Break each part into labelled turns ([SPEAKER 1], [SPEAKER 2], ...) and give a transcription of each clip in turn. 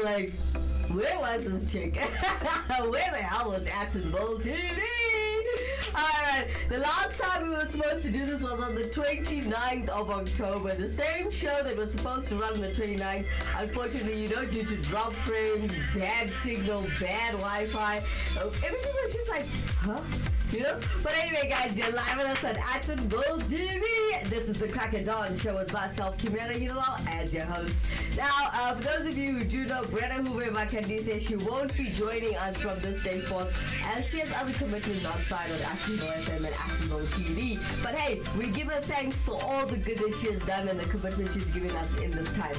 [SPEAKER 1] Like, where was this chick? Where the hell was Atom Bowl TV? Alright, the last time we were supposed to do this was on the 29th of October. The same show that was supposed to run on the 29th. Unfortunately, due to drop frames, bad signal, bad Wi-Fi, everything was just like, huh? But anyway, guys, you're live with us on Atom Bowl TV. This is the Crack of Dawn show with myself, Kimera, Heeralal, as your host. Now, for those of you who do know, Brenna Hoover Makandi says she won't be joining us from this day forth, as she has other commitments outside on Atom Bowl FM and Atom Bowl TV. But hey, we give her thanks for all the good that she has done and the commitment she's giving us in this time.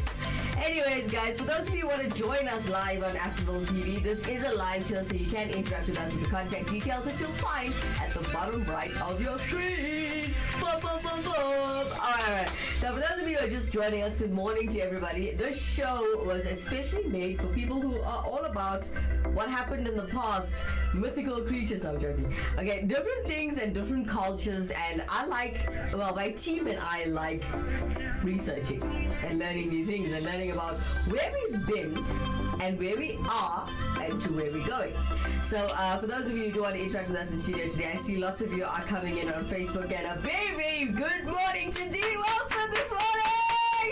[SPEAKER 1] Anyways, guys, for those of you who want to join us live on Atom Bowl TV, this is a live show, so you can interact with us with the contact details that you'll find at the bottom right of your screen. Alright. Now, for those of you who are just joining us, good morning to everybody. This show was especially made for people who are all about what happened in the past, mythical creatures. No, I'm joking. Okay, different things and different cultures, and my team and I like researching and learning new things and learning about where we've been and where we are and to where we're going. So for those of you who do want to interact with us in studio today, I see lots of you are coming in on Facebook, and a very, very good morning to Dean Wilson this morning.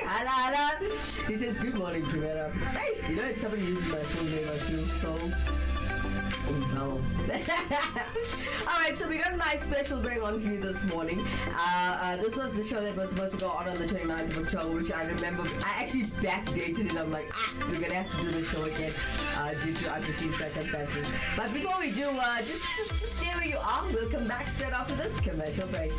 [SPEAKER 1] Hala. He says good morning, Kimera. Hey, if somebody uses my full name, I feel so in trouble. Alright, so we got a nice special going on for you this morning. This was the show that was supposed to go on the 29th of October, which I remember. I actually backdated it. I'm like, we're gonna have to do the show again due to unforeseen circumstances. But before we do, just stay where you are. We'll come back straight after this commercial break.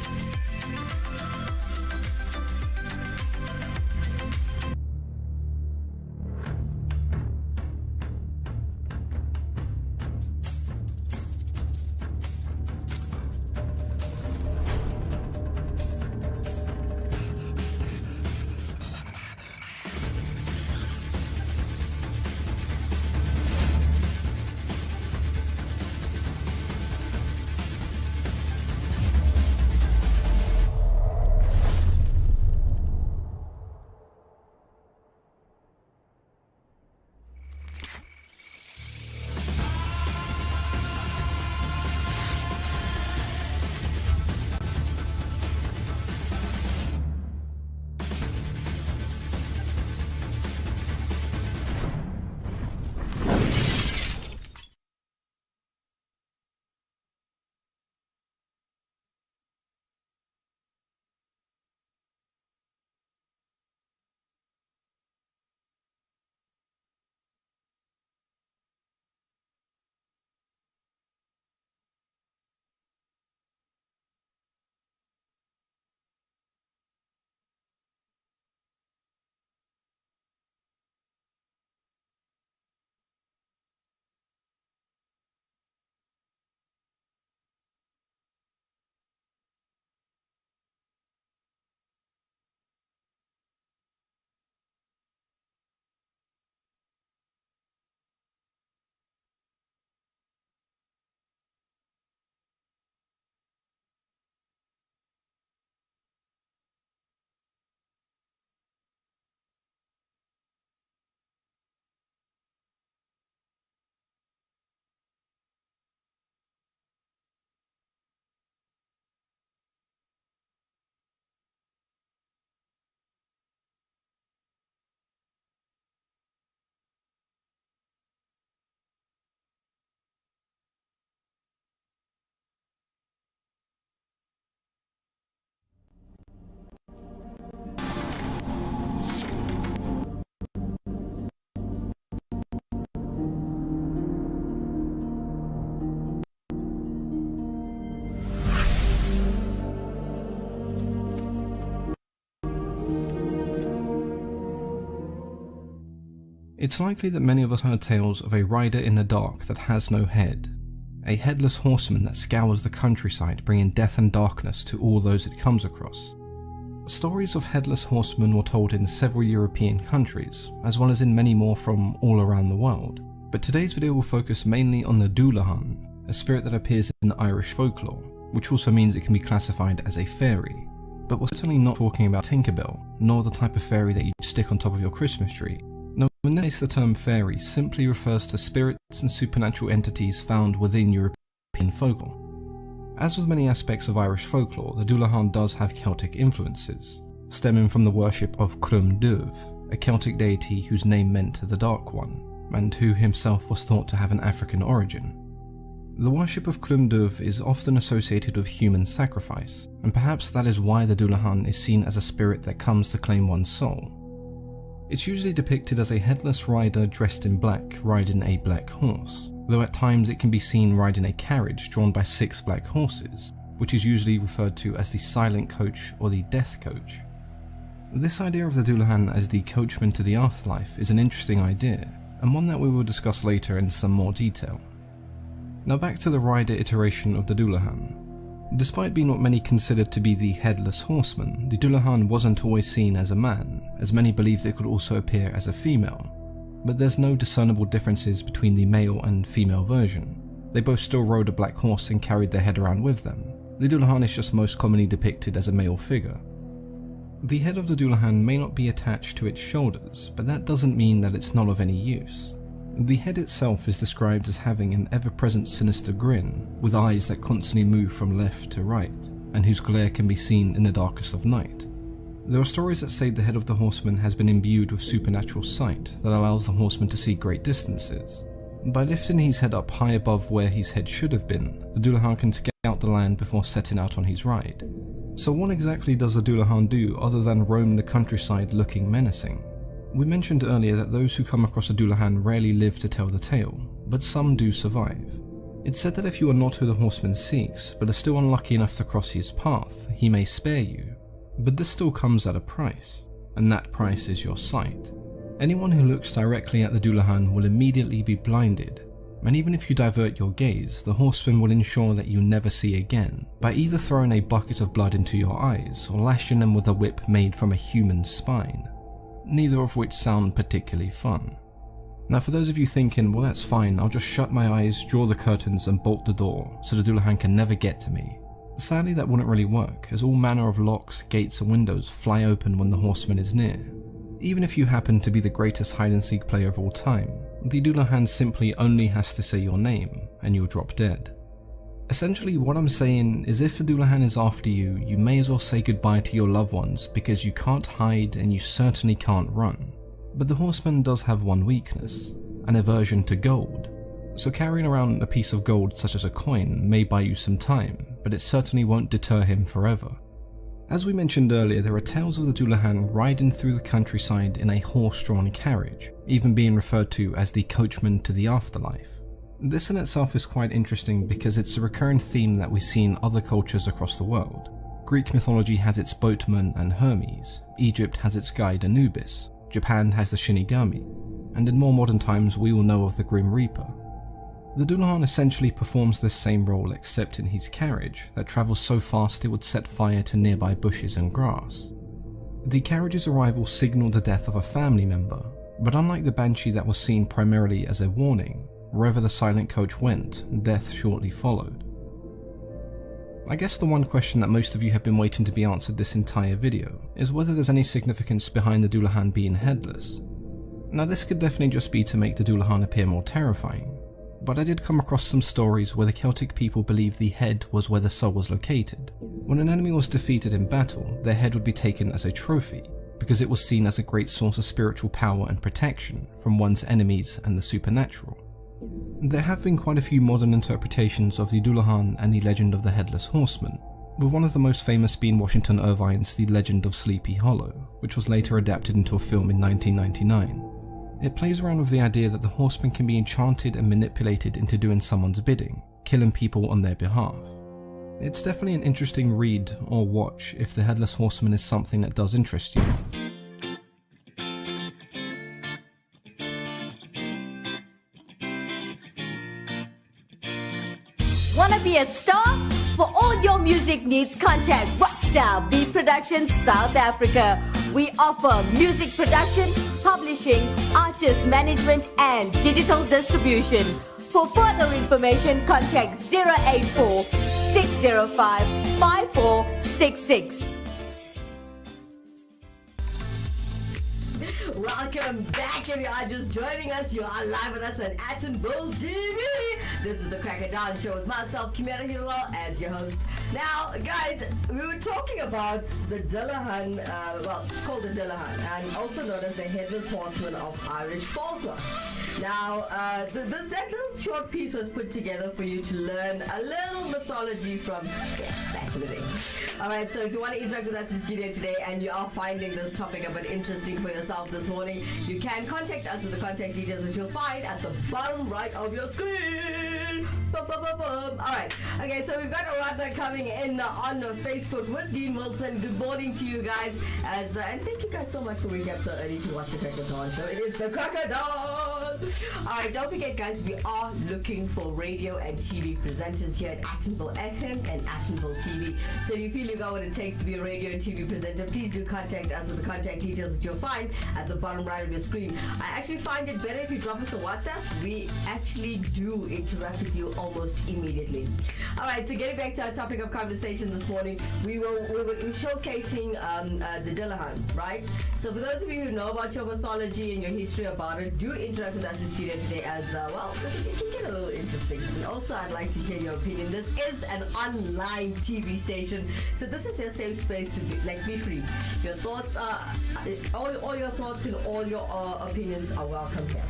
[SPEAKER 2] It's likely that many of us heard tales of a rider in the dark that has no head, a headless horseman that scours the countryside, bringing death and darkness to all those it comes across. Stories of Headless Horsemen were told in several European countries, as well as in many more from all around the world. But today's video will focus mainly on the Dullahan, a spirit that appears in Irish folklore, which also means it can be classified as a fairy. But we're certainly not talking about Tinkerbell, nor the type of fairy that you stick on top of your Christmas tree. No, in this case the term fairy simply refers to spirits and supernatural entities found within European folklore. As with many aspects of Irish folklore, the Dullahan does have Celtic influences, stemming from the worship of Clwm Dubh, a Celtic deity whose name meant the Dark One, and who himself was thought to have an African origin. The worship of Clwm Dubh is often associated with human sacrifice, and perhaps that is why the Dullahan is seen as a spirit that comes to claim one's soul. It's usually depicted as a headless rider dressed in black riding a black horse, though at times it can be seen riding a carriage drawn by 6 black horses, which is usually referred to as the silent coach or the death coach. This idea of the Dullahan as the coachman to the afterlife is an interesting idea, and one that we will discuss later in some more detail. Now back to the rider iteration of the Dullahan. Despite being what many considered to be the Headless Horseman, the Dullahan wasn't always seen as a man, as many believed it could also appear as a female. But there's no discernible differences between the male and female version. They both still rode a black horse and carried their head around with them. The Dullahan is just most commonly depicted as a male figure. The head of the Dullahan may not be attached to its shoulders, but that doesn't mean that it's not of any use. The head itself is described as having an ever-present sinister grin, with eyes that constantly move from left to right, and whose glare can be seen in the darkest of night. There are stories that say the head of the horseman has been imbued with supernatural sight that allows the horseman to see great distances. By lifting his head up high above where his head should have been, the Dullahan can scout the land before setting out on his ride. So what exactly does the Dullahan do other than roam the countryside looking menacing? We mentioned earlier that those who come across a Dullahan rarely live to tell the tale, but some do survive. It's said that if you are not who the horseman seeks, but are still unlucky enough to cross his path, he may spare you. But this still comes at a price, and that price is your sight. Anyone who looks directly at the Dullahan will immediately be blinded, and even if you divert your gaze, the horseman will ensure that you never see again, by either throwing a bucket of blood into your eyes or lashing them with a whip made from a human spine, neither of which sound particularly fun. Now for those of you thinking, well that's fine, I'll just shut my eyes, draw the curtains and bolt the door so the Dullahan can never get to me. Sadly that wouldn't really work, as all manner of locks, gates and windows fly open when the horseman is near. Even if you happen to be the greatest hide-and-seek player of all time, the Dullahan simply only has to say your name, and you'll drop dead. Essentially what I'm saying is if the Dullahan is after you, you may as well say goodbye to your loved ones because you can't hide and you certainly can't run. But the horseman does have one weakness, an aversion to gold. So carrying around a piece of gold such as a coin may buy you some time, but it certainly won't deter him forever. As we mentioned earlier, there are tales of the Dullahan riding through the countryside in a horse-drawn carriage, even being referred to as the coachman to the afterlife. This in itself is quite interesting because it's a recurring theme that we see in other cultures across the world. Greek mythology has its boatman and Hermes, Egypt has its guide Anubis, Japan has the Shinigami, and in more modern times we all know of the Grim Reaper. The Dullahan essentially performs this same role except in his carriage that travels so fast it would set fire to nearby bushes and grass. The carriage's arrival signaled the death of a family member, but unlike the Banshee that was seen primarily as a warning, wherever the silent coach went, death shortly followed. I guess the one question that most of you have been waiting to be answered this entire video is whether there's any significance behind the Dullahan being headless. Now this could definitely just be to make the Dullahan appear more terrifying, but I did come across some stories where the Celtic people believed the head was where the soul was located. When an enemy was defeated in battle, their head would be taken as a trophy, because it was seen as a great source of spiritual power and protection from one's enemies and the supernatural. There have been quite a few modern interpretations of the Dullahan and the legend of the Headless Horseman, with one of the most famous being Washington Irvine's The Legend of Sleepy Hollow, which was later adapted into a film in 1999. It plays around with the idea that the horseman can be enchanted and manipulated into doing someone's bidding, killing people on their behalf. It's definitely an interesting read or watch if the Headless Horseman is something that does interest you.
[SPEAKER 3] Wanna be a star? For all your music needs, contact Rockstar H-Style Beat Productions South Africa. We offer music production, publishing, artist management and digital distribution. For further information, contact 084 605 5466.
[SPEAKER 1] Welcome back. If you are just joining us, you are live with us on Attenborough TV. This is the Cracker Down Show with myself, Kimera, Heeralal, as your host. Now, guys, we were talking about the Dullahan, it's called the Dullahan, and also known as the Headless Horseman of Irish folklore. Now, that little short piece was put together for you to learn a little mythology from back in the day. Alright, so if you want to interact with us in studio today and you are finding this topic a bit interesting for yourself this morning, you can contact us with the contact details that you'll find at the bottom right of your screen. Alright, okay, so we've got Arata coming in on Facebook with Dean Wilson. Good morning to you guys, and thank you guys so much for waking up so early to watch the Cracker Dawn Show. It is the Cracker Dawn! Alright, don't forget guys, we are looking for radio and TV presenters here at Attenborough FM and Attenborough TV. So if you feel you got what it takes to be a radio and TV presenter, please do contact us with the contact details that you'll find at the bottom right of your screen. I actually find it better if you drop us a WhatsApp. We actually do interact with you almost immediately. Alright, so getting back to our topic of conversation this morning, we're showcasing the Dullahan, right? So for those of you who know about your mythology and your history about it, do interact with us in studio today as it can get a little interesting. And also I'd like to hear your opinion. This is an online TV station, so this is your safe space to be free. Your thoughts are all your thoughts and all your opinions are welcome here.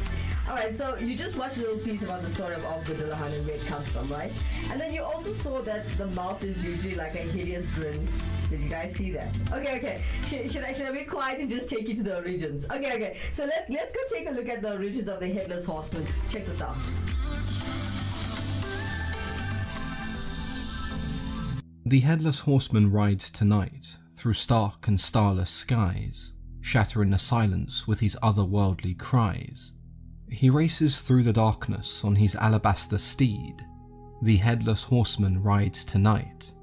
[SPEAKER 1] Alright, so you just watched a little piece about the story of the Dullahan and where it comes from, right? And then you also saw that the mouth is usually like a hideous grin. Did you guys see that? Okay. Should I be quiet and just take you to the origins? Okay. So let's go take a look at the origins of the Headless Horseman. Check this out.
[SPEAKER 2] The Headless Horseman rides tonight through stark and starless skies, shattering the silence with his otherworldly cries. He races through the darkness on his alabaster steed. The Headless Horseman rides tonight,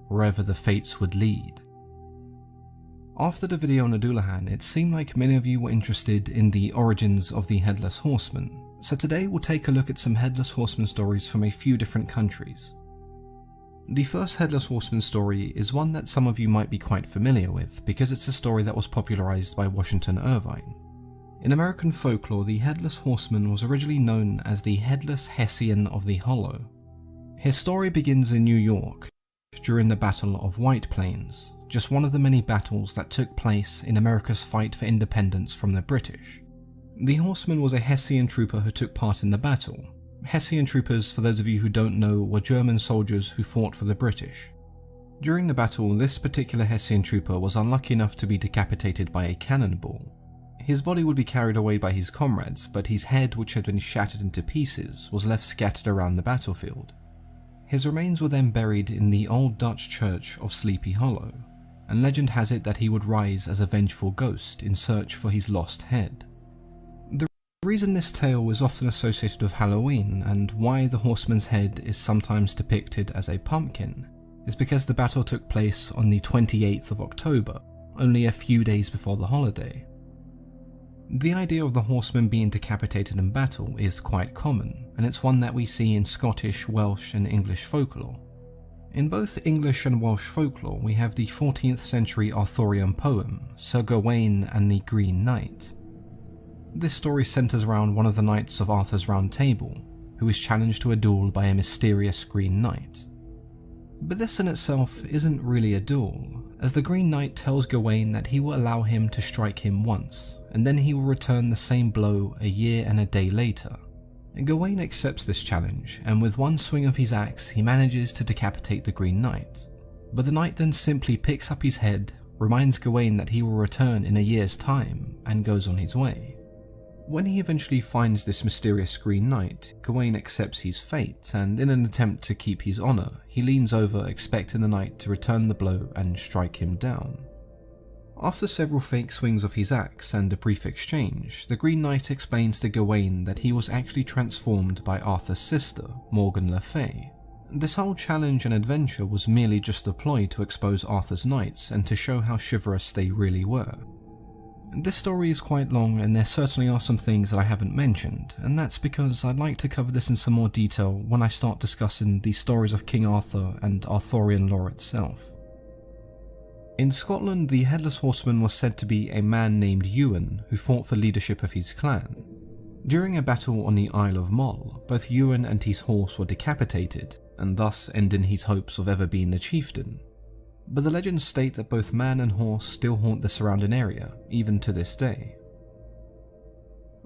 [SPEAKER 2] wherever the fates would lead. After the video on the Dullahan, it seemed like many of you were interested in the origins of the Headless Horseman, so today we'll take a look at some Headless Horseman stories from a few different countries. The first Headless Horseman story is one that some of you might be quite familiar with because it's a story that was popularized by Washington Irvine. In American folklore, the Headless Horseman was originally known as the Headless Hessian of the Hollow. His story begins in New York during the Battle of White Plains, just one of the many battles that took place in America's fight for independence from the British. The Horseman was a Hessian trooper who took part in the battle. Hessian troopers, for those of you who don't know, were German soldiers who fought for the British. During the battle, this particular Hessian trooper was unlucky enough to be decapitated by a cannonball. His body would be carried away by his comrades, but his head, which had been shattered into pieces, was left scattered around the battlefield. His remains were then buried in the old Dutch church of Sleepy Hollow, and legend has it that he would rise as a vengeful ghost in search for his lost head. The reason this tale is often associated with Halloween, and why the horseman's head is sometimes depicted as a pumpkin, is because the battle took place on the 28th of October, only a few days before the holiday. The idea of the horseman being decapitated in battle is quite common, and it's one that we see in Scottish, Welsh and English folklore. In both English and Welsh folklore, we have the 14th century Arthurian poem, Sir Gawain and the Green Knight. This story centres around one of the knights of Arthur's Round Table, who is challenged to a duel by a mysterious Green Knight. But this in itself isn't really a duel, as the Green Knight tells Gawain that he will allow him to strike him once, and then he will return the same blow a year and a day later. Gawain accepts this challenge, and with one swing of his axe he manages to decapitate the Green Knight. But the knight then simply picks up his head, reminds Gawain that he will return in a year's time, and goes on his way. When he eventually finds this mysterious Green Knight, Gawain accepts his fate, and in an attempt to keep his honour, he leans over expecting the knight to return the blow and strike him down. After several fake swings of his axe and a brief exchange, the Green Knight explains to Gawain that he was actually transformed by Arthur's sister, Morgan Le Fay, This whole challenge and adventure was merely just a ploy to expose Arthur's knights and to show how chivalrous they really were. This story is quite long and there certainly are some things that I haven't mentioned, and that's because I'd like to cover this in some more detail when I start discussing the stories of King Arthur and Arthurian lore itself. In Scotland, the Headless Horseman was said to be a man named Ewan who fought for leadership of his clan. During a battle on the Isle of Mull, both Ewan and his horse were decapitated, and thus ending his hopes of ever being the chieftain. But the legends state that both man and horse still haunt the surrounding area, even to this day.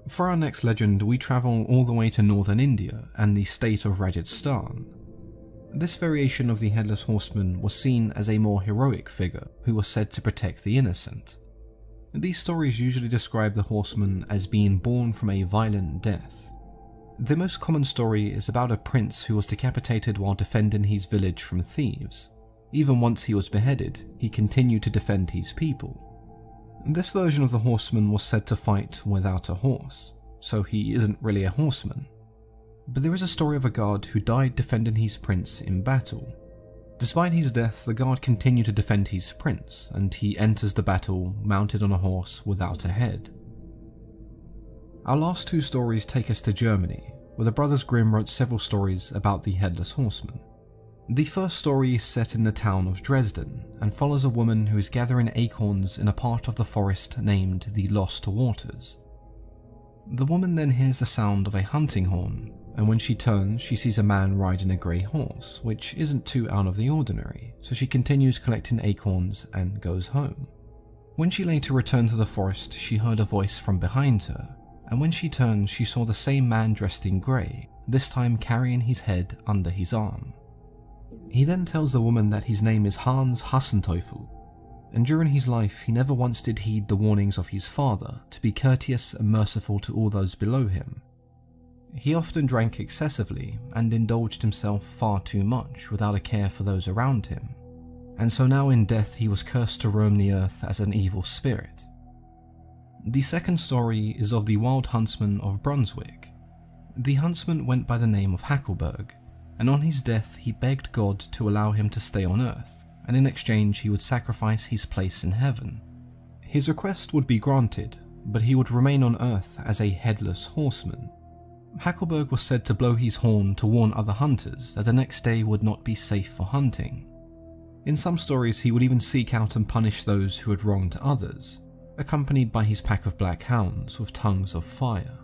[SPEAKER 2] For our next legend, we travel all the way to northern India and the state of Rajasthan. This variation of the Headless Horseman was seen as a more heroic figure who was said to protect the innocent. These stories usually describe the horseman as being born from a violent death. The most common story is about a prince who was decapitated while defending his village from thieves. Even once he was beheaded, he continued to defend his people. This version of the horseman was said to fight without a horse, so he isn't really a horseman. But there is a story of a guard who died defending his prince in battle. Despite his death, the guard continued to defend his prince, and he enters the battle mounted on a horse without a head. Our last two stories take us to Germany, where the Brothers Grimm wrote several stories about the Headless Horseman. The first story is set in the town of Dresden and follows a woman who is gathering acorns in a part of the forest named the Lost Waters. The woman then hears the sound of a hunting horn, and when she turns she sees a man riding a grey horse, which isn't too out of the ordinary, so she continues collecting acorns and goes home. When she later returned to the forest, she heard a voice from behind her, and when she turned she saw the same man dressed in grey, this time carrying his head under his arm. He then tells the woman that his name is Hans Hassenteufel, and during his life he never once did heed the warnings of his father to be courteous and merciful to all those below him. He often drank excessively and indulged himself far too much without a care for those around him, and so now in death he was cursed to roam the earth as an evil spirit. The second story is of the Wild Huntsman of Brunswick. The huntsman went by the name of Hackleberg, and on his death he begged God to allow him to stay on earth, and in exchange he would sacrifice his place in heaven. His request would be granted, but he would remain on earth as a headless horseman. Hackleberg was said to blow his horn to warn other hunters that the next day would not be safe for hunting. In some stories he would even seek out and punish those who had wronged others, accompanied by his pack of black hounds with tongues of fire.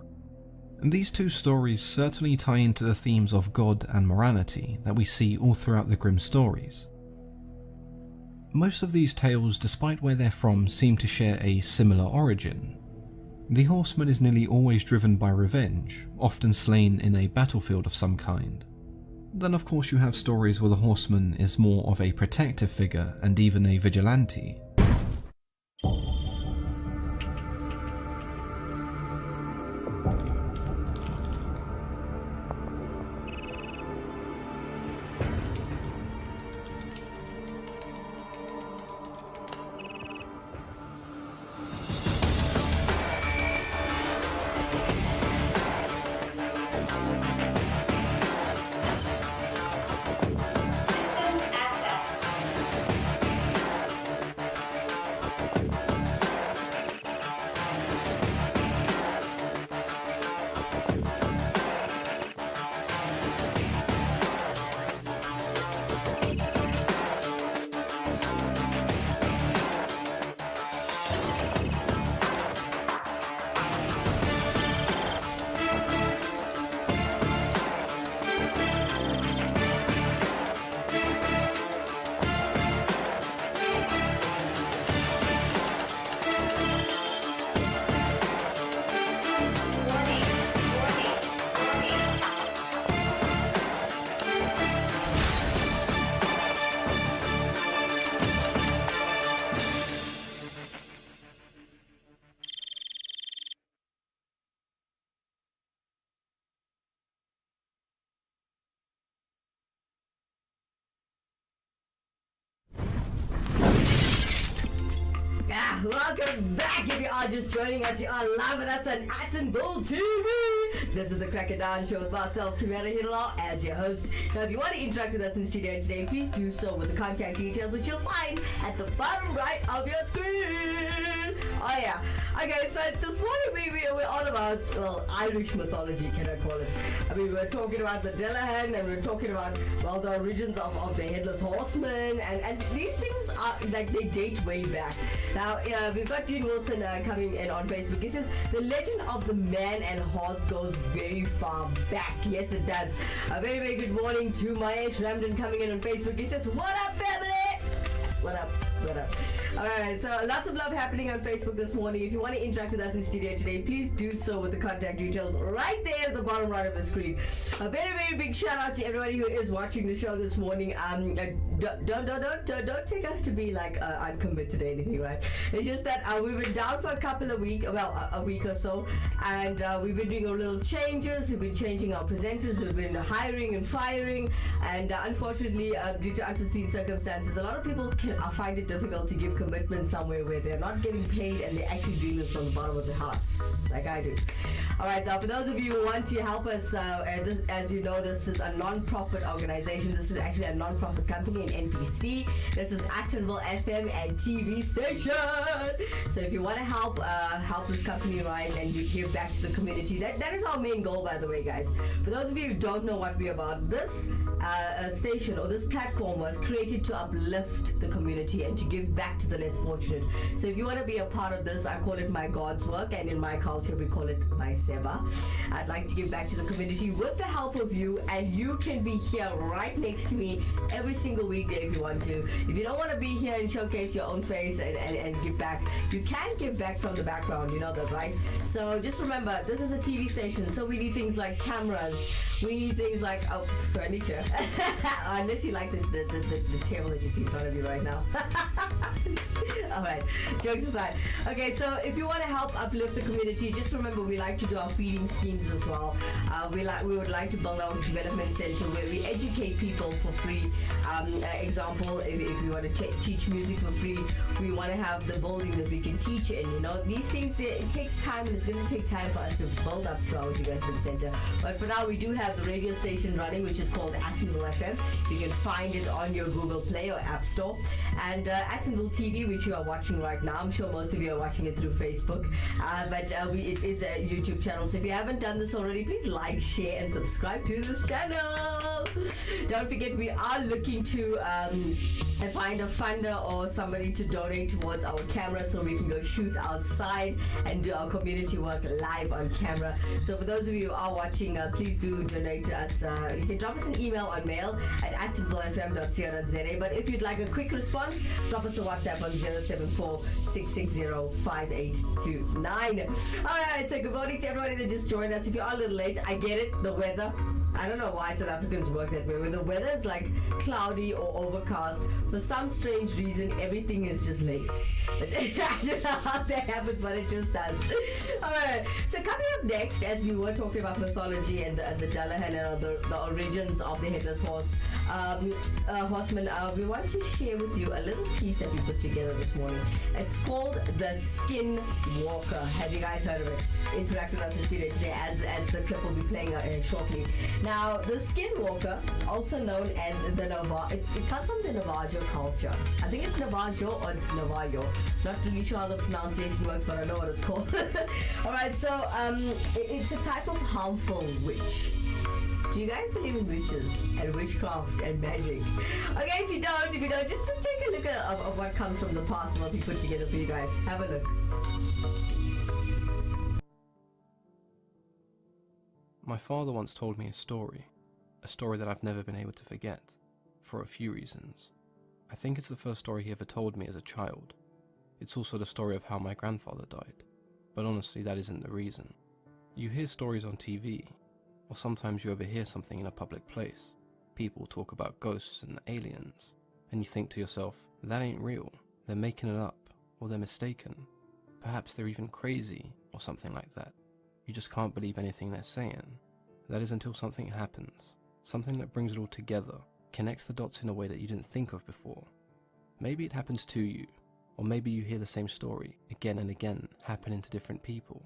[SPEAKER 2] And these two stories certainly tie into the themes of God and morality that we see all throughout the Grimm stories. Most of these tales, despite where they're from, seem to share a similar origin. The horseman is nearly always driven by revenge, often slain in a battlefield of some kind. Then of course you have stories where the horseman is more of a protective figure and even a vigilante.
[SPEAKER 1] Welcome back. If you are just joining us, you are live with us on Attenville TV. This is the Cracker Down Show with myself, Kimera, Heeralal, as your host. Now, if you want to interact with us in studio today, please do so with the contact details, which you'll find at the bottom right of your screen. Oh yeah. Okay, so this morning we're all about, well, Irish mythology, can I call it? I mean, we're talking about the Dullahan, and we're talking about, well, the origins of the Headless Horseman, and these things are like they date way back. Now, we've got Dean Wilson coming in on Facebook. He says the legend of the man and horse goes very far back. Yes, it does. A very, very good morning to Mahesh Ramdan coming in on Facebook. He says, "What up, family? What up? What up?" Alright, so lots of love happening on Facebook this morning. If you want to interact with us in studio today, please do so with the contact details right there at the bottom right of the screen. A very, very big shout out to everybody who is watching the show this morning. Don't take us to be like uncommitted or anything, right? It's just that we've been down for a couple of weeks, well, a week or so, and we've been doing a little changes. We've been changing our presenters. We've been hiring and firing, and unfortunately, due to unforeseen circumstances, a lot of people find it difficult to give commitment somewhere where they're not getting paid and they're actually doing this from the bottom of their hearts, like I do. Alright, now for those of you who want to help us, as you know, this is a non-profit organization. This is actually a non-profit company, an NPC. This is Attenville FM and TV station. So if you want to help this company rise and give back to the community, that is our main goal, by the way, guys. For those of you who don't know what we're about, this station or this platform was created to uplift the community and to give back to the less fortunate. So if you want to be a part of this, I call it my God's work, and in my culture we call it my seva. I'd like to give back to the community with the help of you, and you can be here right next to me every single weekday if you want to. If you don't want to be here and showcase your own face and give back, you can give back from the background, you know that, right? So just remember, this is a TV station, so we need things like cameras, we need things like furniture, unless you like the table that you see in front of you right now. Alright, jokes aside. Okay, so if you want to help uplift the community, just remember we like to do our feeding schemes as well. We would like to build our development center where we educate people for free. Example, if you want to teach music for free, we want to have the building that we can teach in. You know, these things, it takes time, and it's going to take time for us to build up our development center. But for now, we do have the radio station running, which is called Attenville FM. You can find it on your Google Play or App Store. And Attenville TV, which you are watching right now. I'm sure most of you are watching it through Facebook. But it is a YouTube channel. So if you haven't done this already, please like, share, and subscribe to this channel. Don't forget, we are looking to find a funder or somebody to donate towards our camera so we can go shoot outside and do our community work live on camera. So for those of you who are watching, please do donate to us. You can drop us an email on mail at attenvillefm.co.za. But if you'd like a quick response, drop us a WhatsApp on 074-660-5829. Alright, so good morning to everybody that just joined us. If you are a little late, I get it, the weather. I don't know why South Africans work that way. When the weather is like cloudy or overcast, for some strange reason, everything is just late. I don't know how that happens, but it just does. Alright, so coming up next, as we were talking about mythology and the Dullahan and the origins of the Headless Horseman, we want to share with you a little piece that we put together this morning. It's called the Skin Walker. Have you guys heard of it? Interact with us in studio today as the clip will be playing shortly. Now, the Skin Walker, also known as the Navajo, it comes from the Navajo culture. I think it's Navajo or it's Navajo. Not really sure how the pronunciation works, but I know what it's called. Alright, so it's a type of harmful witch. Do you guys believe in witches and witchcraft and magic? Okay, if you don't, just take a look at what comes from the past and what we put together for you guys. Have a look.
[SPEAKER 2] My father once told me a story that I've never been able to forget, for a few reasons. I think it's the first story he ever told me as a child. It's also the story of how my grandfather died, but honestly that isn't the reason. You hear stories on TV, or sometimes you overhear something in a public place. People talk about ghosts and aliens, and you think to yourself, that ain't real, they're making it up, or they're mistaken. Perhaps they're even crazy, or something like that. You just can't believe anything they're saying. That is until something happens, something that brings it all together, connects the dots in a way that you didn't think of before. Maybe it happens to you, Or maybe you hear the same story again and again happening to different people.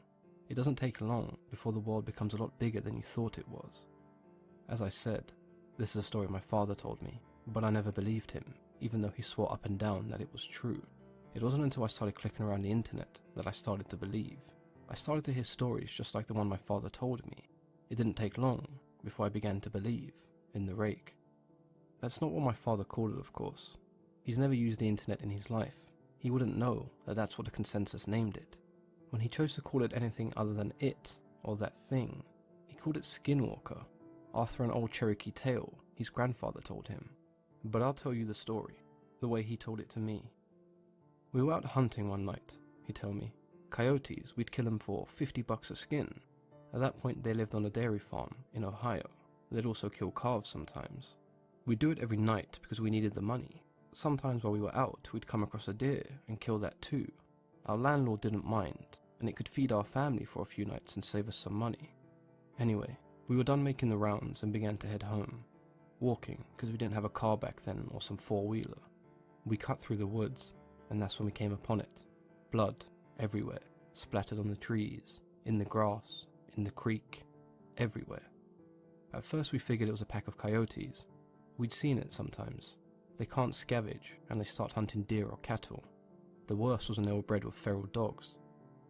[SPEAKER 2] It doesn't take long before the world becomes a lot bigger than you thought it was. As I said, this is a story my father told me, but I never believed him, even though he swore up and down that it was true. It wasn't until I started clicking around the internet that I started to believe. I started to hear stories just like the one my father told me. It didn't take long before I began to believe in the rake. That's not what my father called it, of course. He's never used the internet in his life. He wouldn't know that that's what the consensus named it. When he chose to call it anything other than it, or that thing, he called it Skinwalker, after an old Cherokee tale his grandfather told him. But I'll tell you the story, the way he told it to me. We were out hunting one night, he'd tell me. Coyotes, we'd kill them for $50 a skin. At that point they lived on a dairy farm in Ohio. They'd also kill calves sometimes. We'd do it every night because we needed the money. Sometimes while we were out, we'd come across a deer and kill that too. Our landlord didn't mind, and it could feed our family for a few nights and save us some money. Anyway, we were done making the rounds and began to head home. Walking, because we didn't have a car back then or some four-wheeler. We cut through the woods, and that's when we came upon it. Blood everywhere, splattered on the trees, in the grass, in the creek, everywhere. At first we figured it was a pack of coyotes. We'd seen it sometimes. They can't scavenge, and they start hunting deer or cattle. The worst was when they were bred with feral dogs.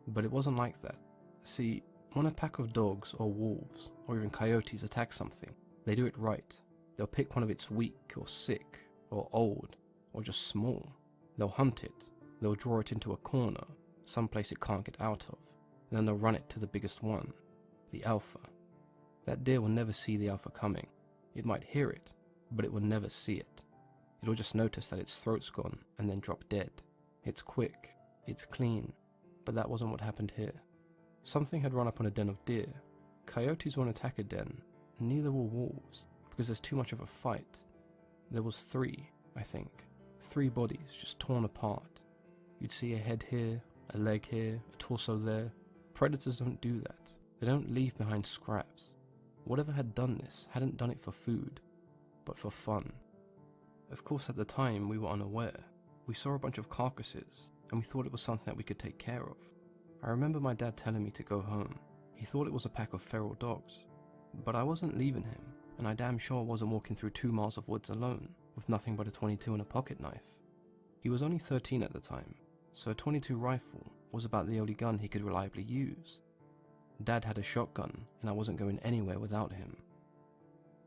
[SPEAKER 2] But it wasn't like that. See, when a pack of dogs or wolves, or even coyotes attack something, they do it right. They'll pick one of its weak or sick, or old, or just small. They'll hunt it, they'll draw it into a corner, someplace it can't get out of, and then they'll run it to the biggest one, the alpha. That deer will never see the alpha coming. It might hear it, but it will never see it. It'll just notice that its throat's gone and then drop dead. It's quick, it's clean, but that wasn't what happened here. Something had run up on a den of deer. Coyotes won't attack a den, neither will wolves, because there's too much of a fight. There was 3, I think. 3 bodies just torn apart. You'd see a head here, a leg here, a torso there. Predators don't do that. They don't leave behind scraps. Whatever had done this hadn't done it for food, but for fun. Of course, at the time, we were unaware. We saw a bunch of carcasses, and we thought it was something that we could take care of. I remember my dad telling me to go home. He thought it was a pack of feral dogs. But I wasn't leaving him, and I damn sure wasn't walking through 2 miles of woods alone, with nothing but a .22 and a pocket knife. He was only 13 at the time, so a .22 rifle was about the only gun he could reliably use. Dad had a shotgun, and I wasn't going anywhere without him.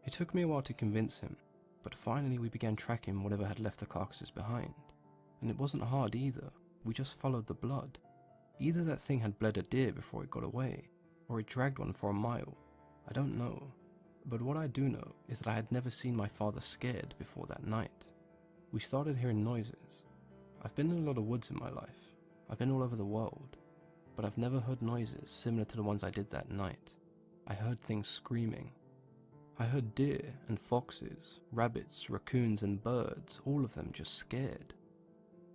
[SPEAKER 2] It took me a while to convince him, but finally we began tracking whatever had left the carcasses behind. And it wasn't hard either, we just followed the blood. Either that thing had bled a deer before it got away, or it dragged one for a mile. I don't know, but what I do know is that I had never seen my father scared before that night. We started hearing noises. I've been in a lot of woods in my life. I've been all over the world, but I've never heard noises similar to the ones I did that night. I heard things screaming. I heard deer and foxes, rabbits, raccoons and birds, all of them just scared.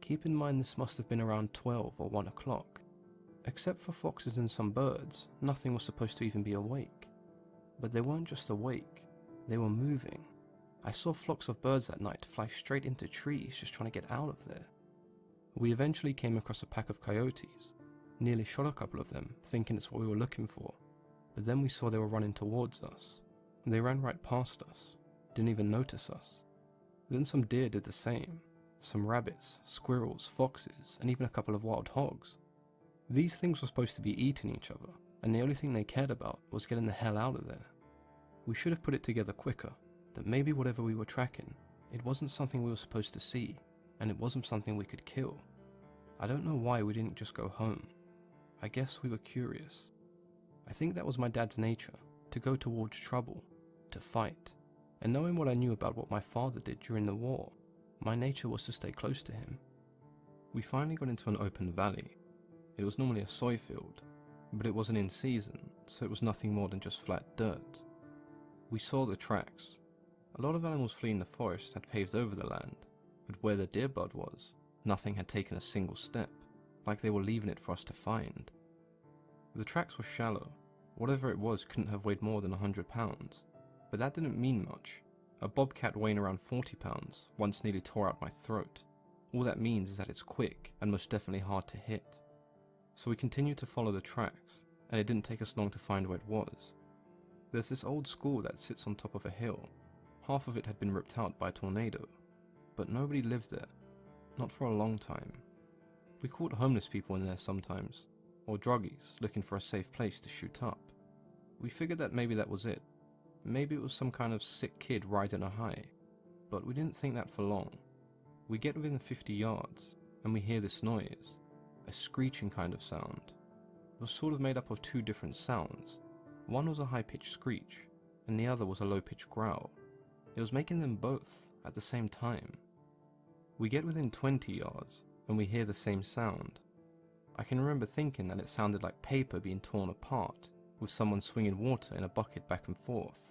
[SPEAKER 2] Keep in mind this must have been around 12 or 1 o'clock. Except for foxes and some birds, nothing was supposed to even be awake. But they weren't just awake, they were moving. I saw flocks of birds that night fly straight into trees just trying to get out of there. We eventually came across a pack of coyotes, nearly shot a couple of them, thinking it's what we were looking for. But then we saw they were running towards us. They ran right past us, didn't even notice us. Then some deer did the same, some rabbits, squirrels, foxes, and even a couple of wild hogs. These things were supposed to be eating each other, and the only thing they cared about was getting the hell out of there. We should have put it together quicker, that maybe whatever we were tracking, it wasn't something we were supposed to see, and it wasn't something we could kill. I don't know why we didn't just go home. I guess we were curious. I think that was my dad's nature, to go towards trouble, to fight, and knowing what I knew about what my father did during the war, my nature was to stay close to him. We finally got into an open valley. It was normally a soy field, but it wasn't in season, so it was nothing more than just flat dirt. We saw the tracks. A lot of animals fleeing the forest had paved over the land, but where the deer blood was, nothing had taken a single step, like they were leaving it for us to find. The tracks were shallow. Whatever it was couldn't have weighed more than 100 pounds, but that didn't mean much. A bobcat weighing around 40 pounds once nearly tore out my throat. All that means is that it's quick and most definitely hard to hit. So we continued to follow the tracks, and it didn't take us long to find where it was. There's this old school that sits on top of a hill. Half of it had been ripped out by a tornado, but nobody lived there, not for a long time. We caught homeless people in there sometimes, or druggies looking for a safe place to shoot up. We figured that maybe that was it. Maybe it was some kind of sick kid riding a high, but we didn't think that for long. We get within 50 yards, and we hear this noise, a screeching kind of sound. It was sort of made up of two different sounds. One was a high-pitched screech, and the other was a low-pitched growl. It was making them both at the same time. We get within 20 yards, and we hear the same sound. I can remember thinking that it sounded like paper being torn apart, with someone swinging water in a bucket back and forth.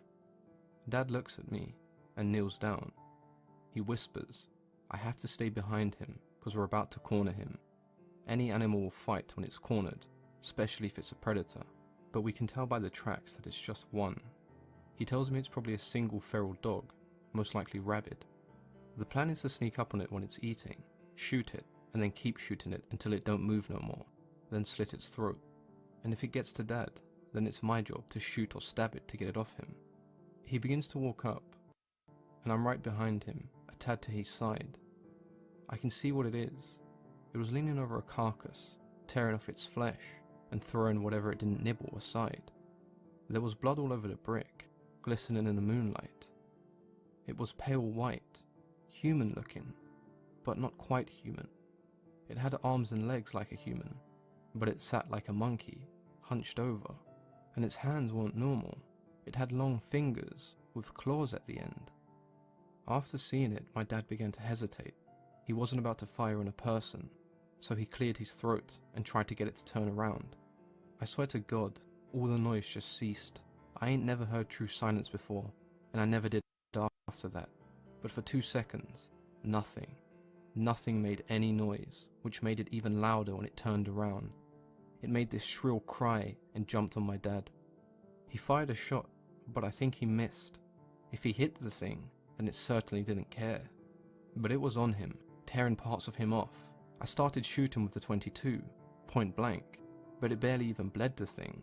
[SPEAKER 2] Dad looks at me, and kneels down. He whispers, I have to stay behind him, because we're about to corner him. Any animal will fight when it's cornered, especially if it's a predator, but we can tell by the tracks that it's just one. He tells me it's probably a single feral dog, most likely rabid. The plan is to sneak up on it when it's eating, shoot it, and then keep shooting it until it don't move no more, then slit its throat. And if it gets to Dad, then it's my job to shoot or stab it to get it off him. He begins to walk up, and I'm right behind him, a tad to his side. I can see what it is. It was leaning over a carcass, tearing off its flesh, and throwing whatever it didn't nibble aside. There was blood all over the brick, glistening in the moonlight. It was pale white, human looking, but not quite human. It had arms and legs like a human, but it sat like a monkey, hunched over, and its hands weren't normal. It had long fingers with claws at the end. After seeing it, my dad began to hesitate. He wasn't about to fire on a person, so he cleared his throat and tried to get it to turn around. I swear to God, all the noise just ceased. I ain't never heard true silence before, and I never did after that. But for 2 seconds, nothing. Nothing made any noise, which made it even louder when it turned around. It made this shrill cry and jumped on my dad. He fired a shot, but I think he missed. If he hit the thing, then it certainly didn't care. But it was on him, tearing parts of him off. I started shooting with the .22, point blank, but it barely even bled the thing.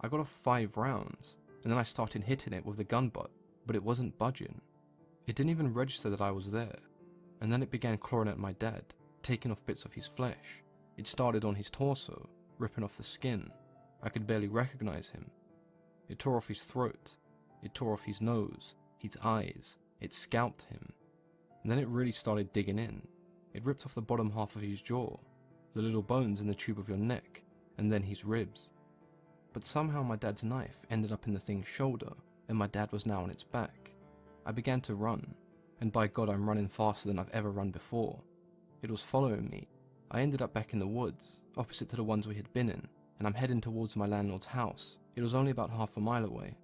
[SPEAKER 2] I got off 5 rounds, and then I started hitting it with the gun butt, but it wasn't budging. It didn't even register that I was there, and then it began clawing at my dad, taking off bits of his flesh. It started on his torso, ripping off the skin. I could barely recognize him. It tore off his throat, it tore off his nose, his eyes, it scalped him. And then it really started digging in. It ripped off the bottom half of his jaw, the little bones in the tube of your neck, and then his ribs. But somehow my dad's knife ended up in the thing's shoulder, and my dad was now on its back. I began to run, and by God I'm running faster than I've ever run before. It was following me. I ended up back in the woods, opposite to the ones we had been in, and I'm heading towards my landlord's house. It was only about half a mile away.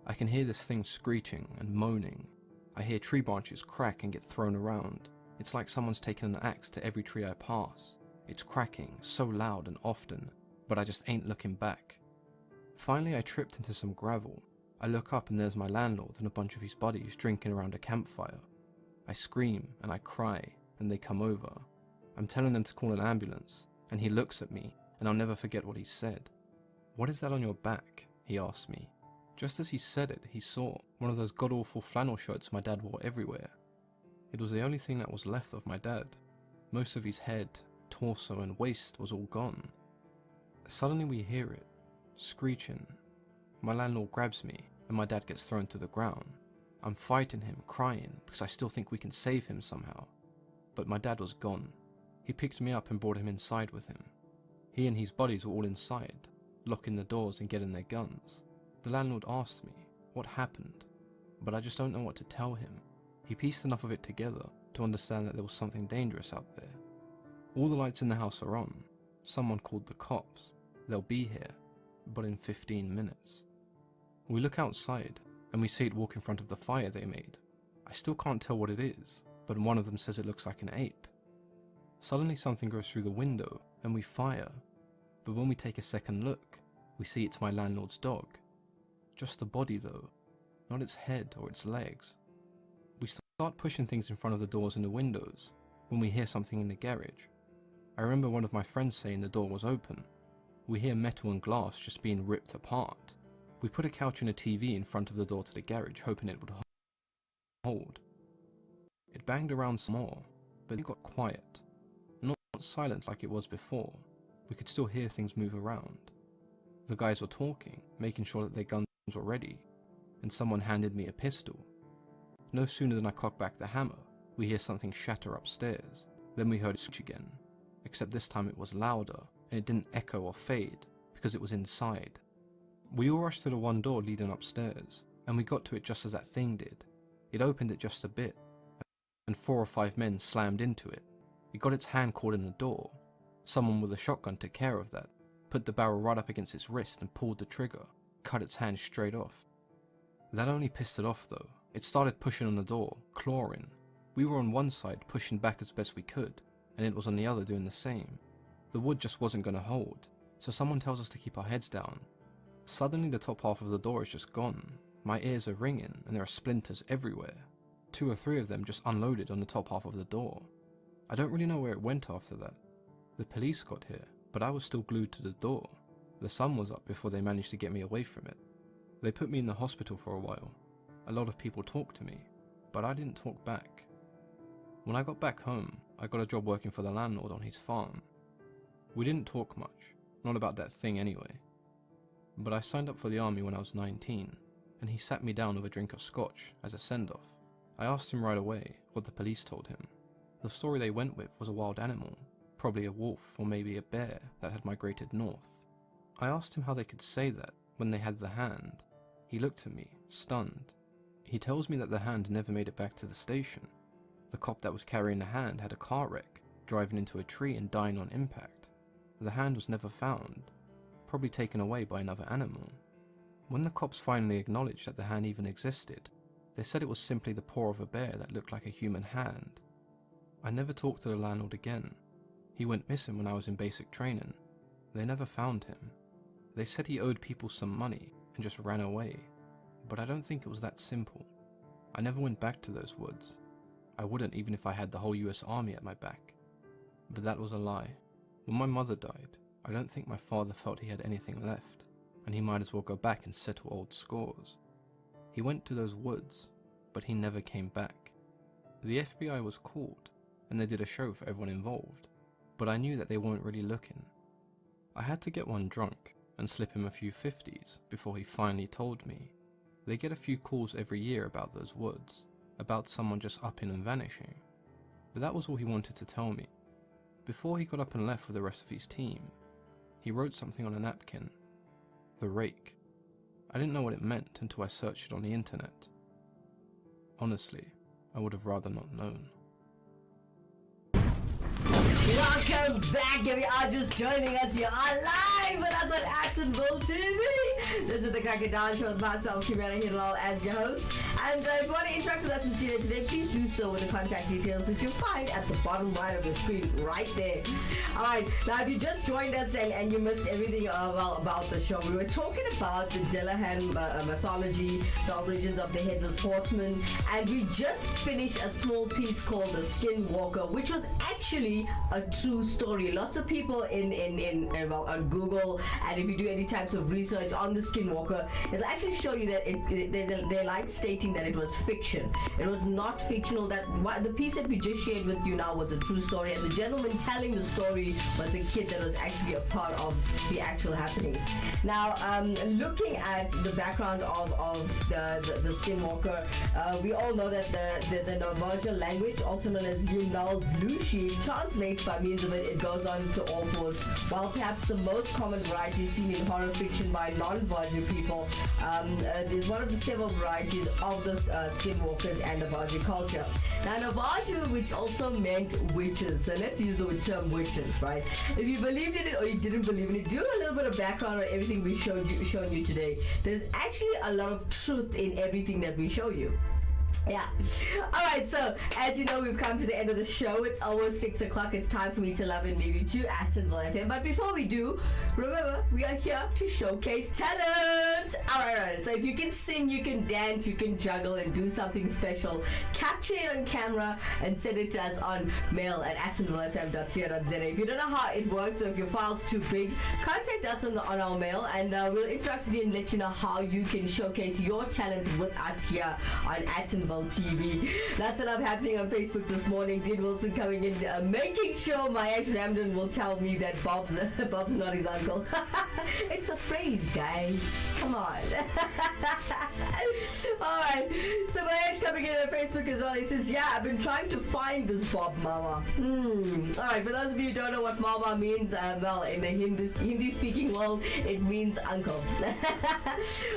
[SPEAKER 2] I can hear this thing screeching and moaning. I hear tree branches crack and get thrown around. It's like someone's taken an axe to every tree I pass. It's cracking so loud and often, but I just ain't looking back. Finally I tripped into some gravel. I look up and there's my landlord and a bunch of his buddies drinking around a campfire. I scream and I cry and they come over. I'm telling them to call an ambulance, and he looks at me and I'll never forget what he said. "What is that on your back?" he asked me. Just as he said it, he saw one of those god-awful flannel shirts my dad wore everywhere. It was the only thing that was left of my dad. Most of his head, torso and waist was all gone. Suddenly we hear it, screeching. My landlord grabs me and my dad gets thrown to the ground. I'm fighting him, crying, because I still think we can save him somehow. But my dad was gone. He picked me up and brought him inside with him. He and his buddies were all inside, locking the doors and getting their guns. The landlord asked me what happened, but I just don't know what to tell him. He pieced enough of it together to understand that there was something dangerous out there. All the lights in the house are on. Someone called the cops. They'll be here, but in 15 minutes. We look outside, and we see it walk in front of the fire they made. I still can't tell what it is, but one of them says it looks like an ape. Suddenly something goes through the window, and we fire. But when we take a second look, we see it's my landlord's dog. Just the body though, not its head or its legs. We start pushing things in front of the doors and the windows, when we hear something in the garage. I remember one of my friends saying the door was open. We hear metal and glass just being ripped apart. We put a couch and a TV in front of the door to the garage, hoping it would hold. It banged around some more, but it got quiet. Not silent like it was before. We could still hear things move around. The guys were talking, making sure that their guns were ready, and someone handed me a pistol. No sooner than I cocked back the hammer, we hear something shatter upstairs. Then we heard it switch again, except this time it was louder, and it didn't echo or fade, because it was inside. We all rushed to the one door leading upstairs, and we got to it just as that thing did. It opened it just a bit, and 4 or 5 men slammed into it. It got its hand caught in the door. Someone with a shotgun took care of that, put the barrel right up against its wrist and pulled the trigger, cut its hand straight off. That only pissed it off though. It started pushing on the door, clawing. We were on one side pushing back as best we could, and it was on the other doing the same. The wood just wasn't going to hold, so someone tells us to keep our heads down. Suddenly the top half of the door is just gone. My ears are ringing and there are splinters everywhere. 2 or 3 of them just unloaded on the top half of the door. I don't really know where it went after that. The police got here, but I was still glued to the door. The sun was up before they managed to get me away from it. They put me in the hospital for a while. A lot of people talked to me, but I didn't talk back. When I got back home, I got a job working for the landlord on his farm. We didn't talk much, not about that thing anyway. But I signed up for the army when I was 19, and he sat me down with a drink of scotch as a send-off. I asked him right away what the police told him. The story they went with was a wild animal, probably a wolf or maybe a bear that had migrated north. I asked him how they could say that when they had the hand. He looked at me, stunned. He tells me that the hand never made it back to the station. The cop that was carrying the hand had a car wreck, driving into a tree and dying on impact. The hand was never found, probably taken away by another animal. When the cops finally acknowledged that the hand even existed, they said it was simply the paw of a bear that looked like a human hand. I never talked to the landlord again. He went missing when I was in basic training. They never found him. They said he owed people some money and just ran away, but I don't think it was that simple. I never went back to those woods. I wouldn't even if I had the whole US Army at my back. But that was a lie. When my mother died, I don't think my father felt he had anything left, and he might as well go back and settle old scores. He went to those woods, but he never came back. The FBI was called, and they did a show for everyone involved, but I knew that they weren't really looking. I had to get one drunk and slip him a few 50s before he finally told me. They get a few calls every year about those woods, about someone just upping and vanishing. But that was all he wanted to tell me. Before he got up and left with the rest of his team, he wrote something on a napkin. The Rake. I didn't know what it meant until I searched it on the internet. Honestly, I would have rather not known.
[SPEAKER 1] Welcome back. If you are just joining us, you are live with us on Accentable TV. This is the Cracker Down Show with myself, Kimera, Heeralal, as your host. And if you want to interact with us in studio today, please do so with the contact details which you'll find at the bottom right of your screen right there. Alright, now if you just joined us and you missed everything about the show, we were talking about the Dullahan mythology, the origins of the Headless Horseman, and we just finished a small piece called The Skinwalker, which was actually a true story. Lots of people on Google, and if you do any types of research on the Skinwalker, it'll actually show you that they like stating that it was fiction. It was not fictional. That the piece that we just shared with you now was a true story, and the gentleman telling the story was the kid that was actually a part of the actual happenings. Now, looking at the background of the Skinwalker, we all know that the Navajo language, also known as Heeralal Blue Sheep, translates by means of it goes on to all fours. While perhaps the most common variety seen in horror fiction by non-Navajo people, is one of the several varieties of the Skinwalkers and Navajo culture. Now, Navajo, which also meant witches, so let's use the term witches, right? If you believed in it or you didn't believe in it, do a little bit of background on everything we've shown you today. There's actually a lot of truth in everything that we show you. Yeah. All right. So, as you know, we've come to the end of the show. It's almost 6 o'clock. It's time for me to love and leave you to Actonville FM. But before we do, remember, we are here to showcase talent. All right. So, if you can sing, you can dance, you can juggle, and do something special, capture it on camera and send it to us on mail at actonvillefm.co.za. If you don't know how it works, or if your file's too big, contact us on our mail, and we'll interact with you and let you know how you can showcase your talent with us here on Actonville TV. Lots of love happening on Facebook this morning. Dean Wilson coming in, making sure Mahesh Ramdan will tell me that Bob's not his uncle. It's a phrase, guys. Come on. Alright, so Mahesh coming in on Facebook as well. He says, yeah, I've been trying to find this Bob Mama. Alright, for those of you who don't know what Mama means, well, in the Hindi speaking world, it means uncle.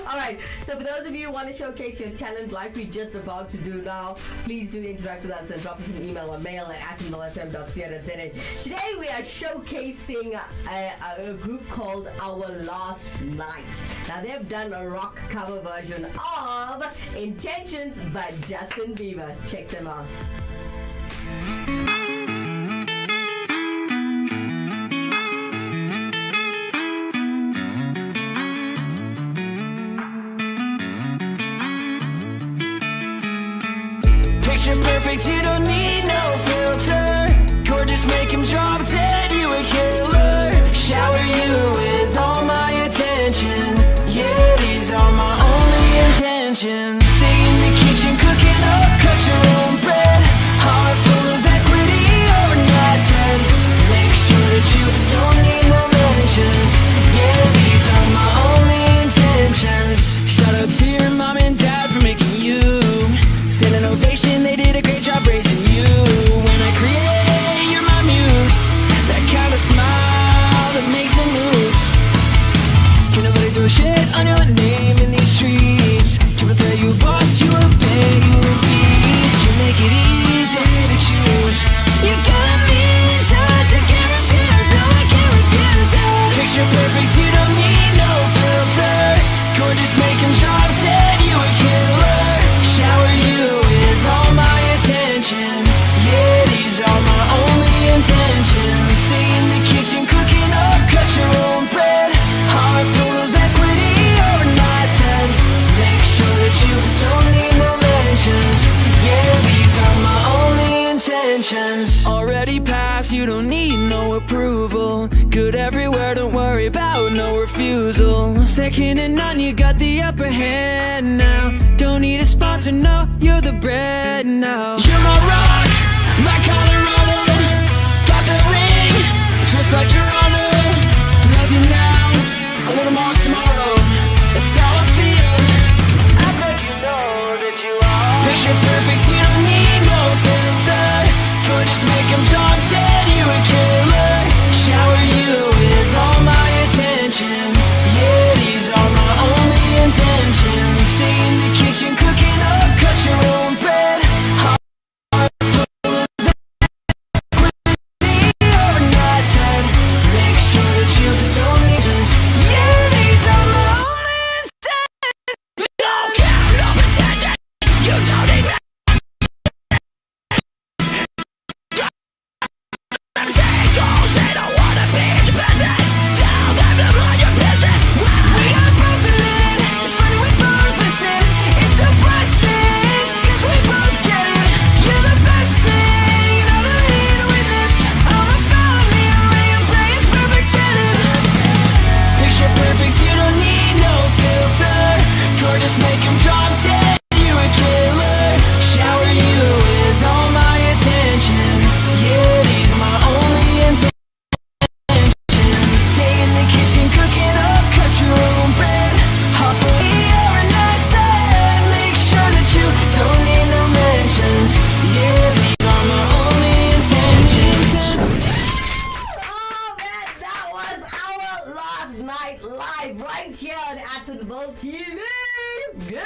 [SPEAKER 1] Alright, so for those of you who want to showcase your talent like we just about to do now, please do interact with us and drop us an email or mail at actonvillefm.co.za. Today we are showcasing a group called Our Last Night. Now they've done a rock cover version of Intentions by Justin Bieber. Check them out.
[SPEAKER 4] Picture perfect, you don't need no filter. Gorgeous, make him drop dead, you a killer. Shower you with all my attention. Yeah, these are my only intentions. Stay in the kitchen, cooking up, cut your own bread. Heart full of equity, overnight said. Make sure that you don't need no mentions. Yeah, these are my only intentions. Shout out to your mom and dad for making you. Send an ovation, they did a great job raising you. When I create, you're my muse. That kind of smile that makes it moves. Can nobody do shit on your name in these streets? Triple threat, you boss, you obey, you a beast. You make it easy to choose. You got me in touch, I can't refuse. No, I can't refuse it. Picture perfect, you don't need no filter. Gorgeous, make him drop dead, you a killer. Shower you with all my attention. Yeah, these are my only intentions. Stay in the kitchen, cooking up, cut your own bread. Heart full of equity, overnight said. Make sure that you don't need no mentions. Yeah, these are my only intentions. Already passed, you don't need no approval. Good everywhere, don't worry about no refusal. Second to none, you got the upper hand now. Don't need a sponsor, no, you're the bread now. You're my rock, my Colorado. Got the ring, just like Toronto. Love you now, I want them all tomorrow. That's how I feel. I bet you know that you are. Picture perfect, you don't need no filter. Gorgeous, make him drop dead, you a killer. Shower you with all my attention. Yeah, these are my only intentions. Stay in the kitchen, cooking up, cut your own bread. Heart full of equity, overnight said. Make sure that you don't need just. Yeah, these are my only intentions. Don't care, no attention. You don't need me. I'm saying goals, they don't wanna be independent. Tell them to mind your business. We are both in it. It's funny we both listen. It's a blessing, 'cause we both get it. You're the best thing, you never need a witness. All the family array and pray it's perfect fitted. Picture perfect, you don't need no filter. Gorgeous, make him drop dead, you a killer. Shower you with all my attention. Yeah, these my only intentions. Stay in the kitchen, cooking up, cut your own bread. Hop on the air and I said, make sure that you don't need no mentions. Yeah, these are my only intentions.
[SPEAKER 1] Oh man, that was Our Last Night live right here on Actonville TV. Yeah.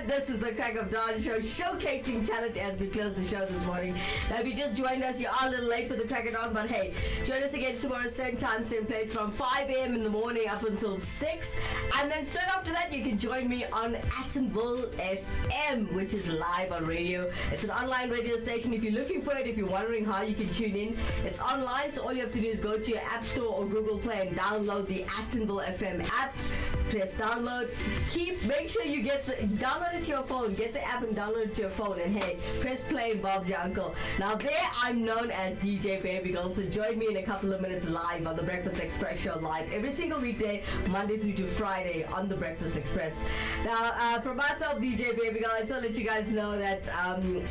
[SPEAKER 1] This is the Crack of Dawn show, showcasing talent as we close the show this morning. Now, if you just joined us, you are a little late for the Crack of Dawn, but hey, join us again tomorrow, same time, same place, from 5 a.m. in the morning up until 6. And then straight after that, you can join me on Attenville FM, which is live on radio. It's an online radio station. If you're looking for it, if you're wondering how you can tune in, it's online. So all you have to do is go to your App Store or Google Play and download the Attenville FM app. Press download. Make sure you download it to your phone. Get the app and download it to your phone. And hey, press play and Bob's your uncle. Now there, I'm known as DJ Baby Doll. So join me in a couple of minutes live on the Breakfast Express show, live every single weekday, Monday through to Friday on the Breakfast Express. Now, for myself, DJ Baby Doll, I just want to let you guys know that I'm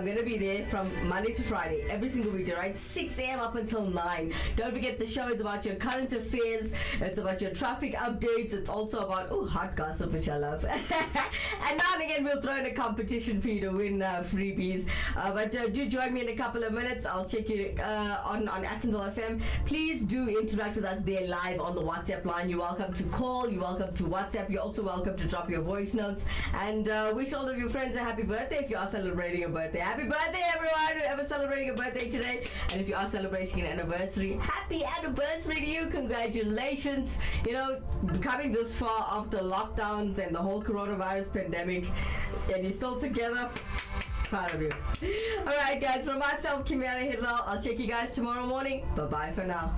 [SPEAKER 1] gonna be there from Monday to Friday every single weekday, right? 6 a.m. up until 9. Don't forget, the show is about your current affairs. It's about your traffic updates. It's also about hot gossip, which I love. And now and again, we'll throw in a competition for you to win freebies. But do join me in a couple of minutes. I'll check you on Attenville FM. Please do interact with us there live on the WhatsApp line. You're welcome to call. You're welcome to WhatsApp. You're also welcome to drop your voice notes. And wish all of your friends a happy birthday if you are celebrating a birthday. Happy birthday, everyone, whoever celebrating a birthday today. And if you are celebrating an anniversary, happy anniversary to you. Congratulations. You know, coming this far after lockdowns and the whole coronavirus pandemic, and you're still together. Proud of you. Alright guys, from myself, Kimera, Heeralal, I'll check you guys tomorrow morning. Bye bye for now.